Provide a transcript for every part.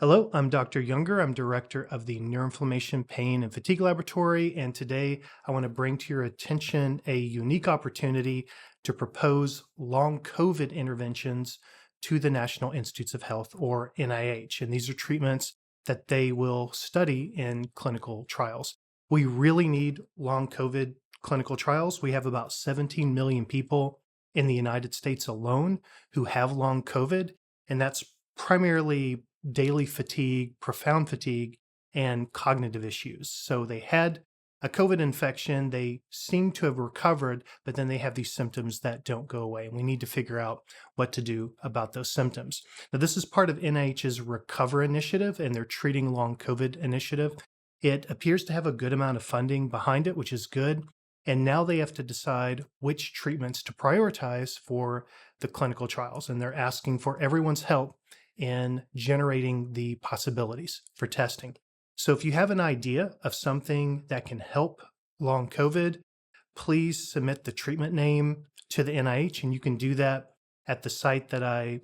Hello, I'm Dr. Younger. I'm director of the Neuroinflammation, Pain, and Fatigue Laboratory. And today I want to bring to your attention a unique opportunity to propose long COVID interventions to the National Institutes of Health, or NIH. And these are treatments that they will study in clinical trials. We really need long COVID clinical trials. We have about 17 million people in the United States alone who have long COVID, and that's primarily daily fatigue, profound fatigue, and cognitive issues. So they had a COVID infection, they seem to have recovered, but then they have these symptoms that don't go away. And we need to figure out what to do about those symptoms. Now, this is part of NIH's RECOVER initiative and their Treating Long COVID initiative. It appears to have a good amount of funding behind it, which is good. And now they have to decide which treatments to prioritize for the clinical trials. And they're asking for everyone's help in generating the possibilities for testing. So if you have an idea of something that can help long COVID, please submit the treatment name to the NIH, and you can do that at the site that I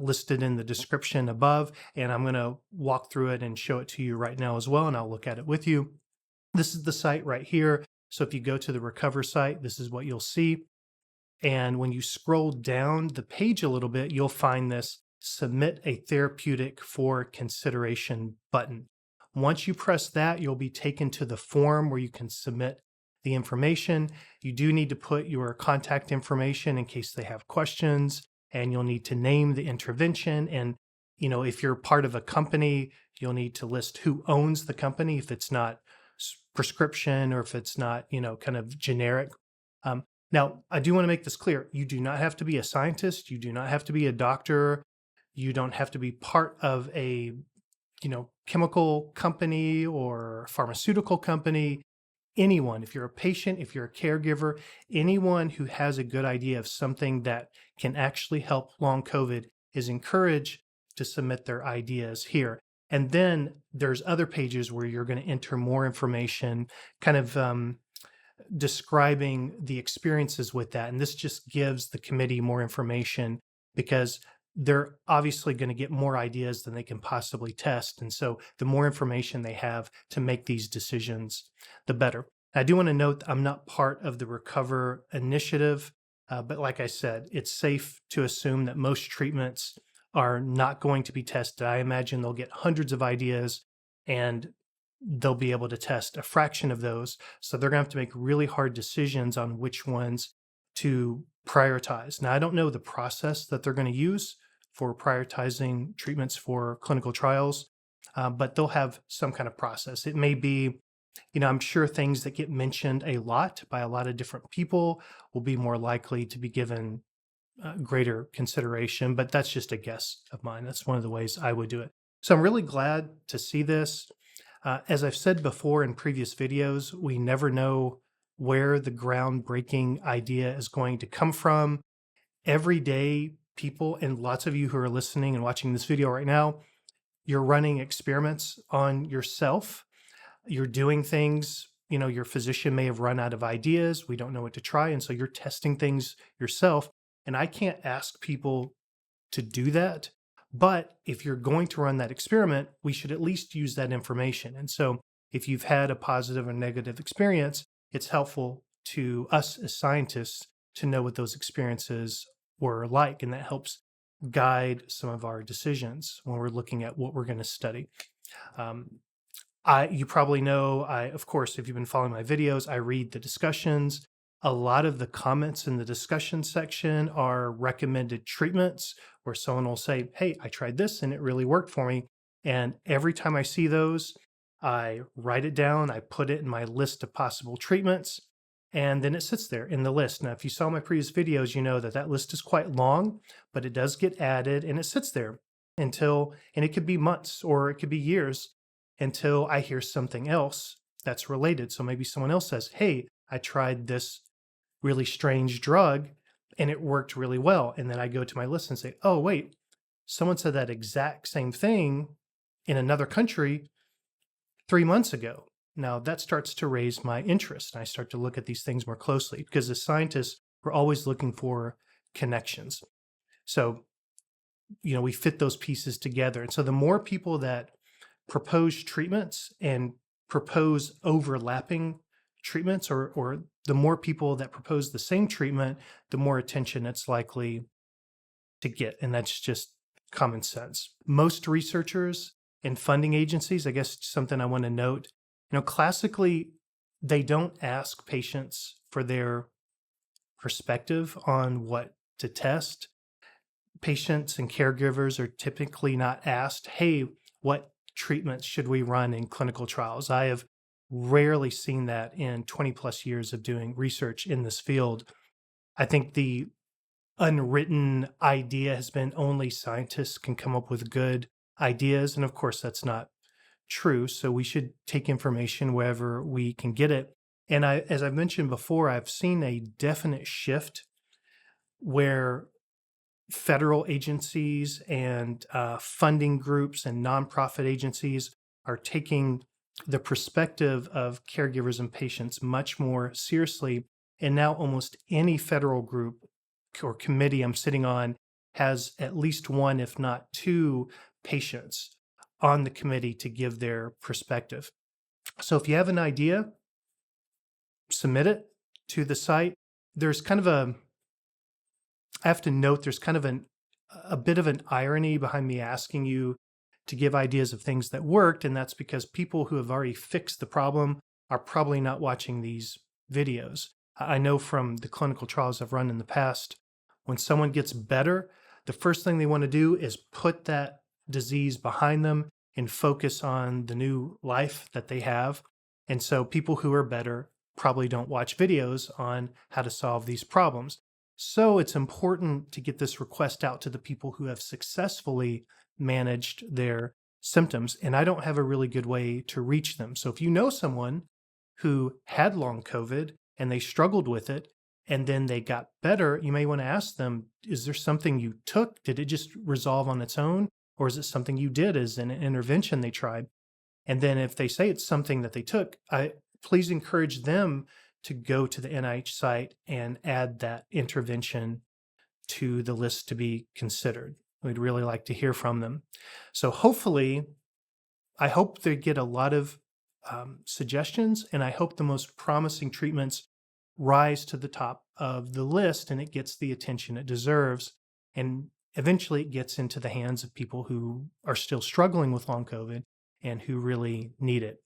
listed in the description above. And I'm going to walk through it and show it to you right now as well, and I'll look at it with you. This is the site right here. So if you go to the Recover site, this is what you'll see. And when you scroll down the page a little bit, you'll find this Submit a Therapeutic for Consideration button. Once you press that, you'll be taken to the form where you can submit the information. You do need to put your contact information in case they have questions, and you'll need to name the intervention. And, if you're part of a company, you'll need to list who owns the company if it's not prescription or if it's not, kind of generic. Now, I do want to make this clear. You do not have to be a scientist. You do not have to be a doctor. You don't have to be part of a, chemical company or pharmaceutical company. Anyone, if you're a patient, if you're a caregiver, anyone who has a good idea of something that can actually help long COVID is encouraged to submit their ideas here. And then there's other pages where you're going to enter more information, kind of describing the experiences with that. And this just gives the committee more information because they're obviously going to get more ideas than they can possibly test. And so the more information they have to make these decisions, the better. I do want to note that I'm not part of the Recover initiative, but like I said, it's safe to assume that most treatments are not going to be tested. I imagine they'll get hundreds of ideas and they'll be able to test a fraction of those. So they're going to have to make really hard decisions on which ones to prioritize. Now, I don't know the process that they're going to use for prioritizing treatments for clinical trials, but they'll have some kind of process. It may be, I'm sure things that get mentioned a lot by a lot of different people will be more likely to be given greater consideration, but that's just a guess of mine. That's one of the ways I would do it. So I'm really glad to see this. As I've said before in previous videos, we never know where the groundbreaking idea is going to come from. Every day, people, and lots of you who are listening and watching this video right now, you're running experiments on yourself. You're doing things, your physician may have run out of ideas. We don't know what to try. And so you're testing things yourself. And I can't ask people to do that. But if you're going to run that experiment, we should at least use that information. And so if you've had a positive or negative experience, it's helpful to us as scientists to know what those experiences were like. And that helps guide some of our decisions when we're looking at what we're going to study. You probably know, of course, if you've been following my videos, I read the discussions. A lot of the comments in the discussion section are recommended treatments where someone will say, hey, I tried this and it really worked for me. And every time I see those, I write it down, I put it in my list of possible treatments, and then it sits there in the list. Now, if you saw my previous videos, you know that that list is quite long, but it does get added and it sits there and it could be months or it could be years until I hear something else that's related. So maybe someone else says, hey, I tried this really strange drug and it worked really well. And then I go to my list and say, oh, wait, someone said that exact same thing in another country 3 months ago. Now that starts to raise my interest. I start to look at these things more closely because as scientists, we're always looking for connections. So we fit those pieces together. And so the more people that propose treatments and propose overlapping treatments, or the more people that propose the same treatment, the more attention it's likely to get. And that's just common sense. Most researchers and funding agencies, I guess something I want to note, classically, they don't ask patients for their perspective on what to test. Patients and caregivers are typically not asked, hey, what treatments should we run in clinical trials? I have rarely seen that in 20 plus years of doing research in this field. I think the unwritten idea has been only scientists can come up with good ideas. And of course, that's not true. So we should take information wherever we can get it. And as I've mentioned before, I've seen a definite shift where federal agencies and funding groups and nonprofit agencies are taking the perspective of caregivers and patients much more seriously. And now almost any federal group or committee I'm sitting on has at least one, if not two, patients on the committee to give their perspective. So if you have an idea, submit it to the site. There's kind of I have to note there's kind of a bit of an irony behind me asking you to give ideas of things that worked, and that's because people who have already fixed the problem are probably not watching these videos. I know from the clinical trials I've run in the past, when someone gets better, the first thing they want to do is put that disease behind them and focus on the new life that they have. And so people who are better probably don't watch videos on how to solve these problems. So it's important to get this request out to the people who have successfully managed their symptoms. And I don't have a really good way to reach them. So if you know someone who had long COVID and they struggled with it, and then they got better, you may want to ask them, is there something you took? Did it just resolve on its own? Or is it something you did as an intervention they tried? And then if they say it's something that they took, please encourage them to go to the NIH site and add that intervention to the list to be considered. We'd really like to hear from them. So hopefully, I hope they get a lot of suggestions, and I hope the most promising treatments rise to the top of the list and it gets the attention it deserves. And eventually it gets into the hands of people who are still struggling with long COVID and who really need it.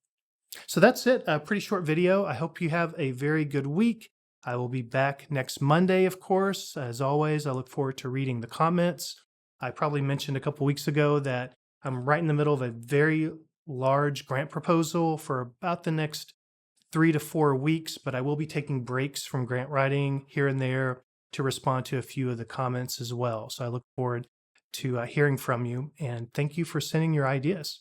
So that's it. A pretty short video. I hope you have a very good week. I will be back next Monday, of course. As always, I look forward to reading the comments. I probably mentioned a couple weeks ago that I'm right in the middle of a very large grant proposal for about the next 3 to 4 weeks, but I will be taking breaks from grant writing here and there to respond to a few of the comments as well. So I look forward to hearing from you, and thank you for sending your ideas.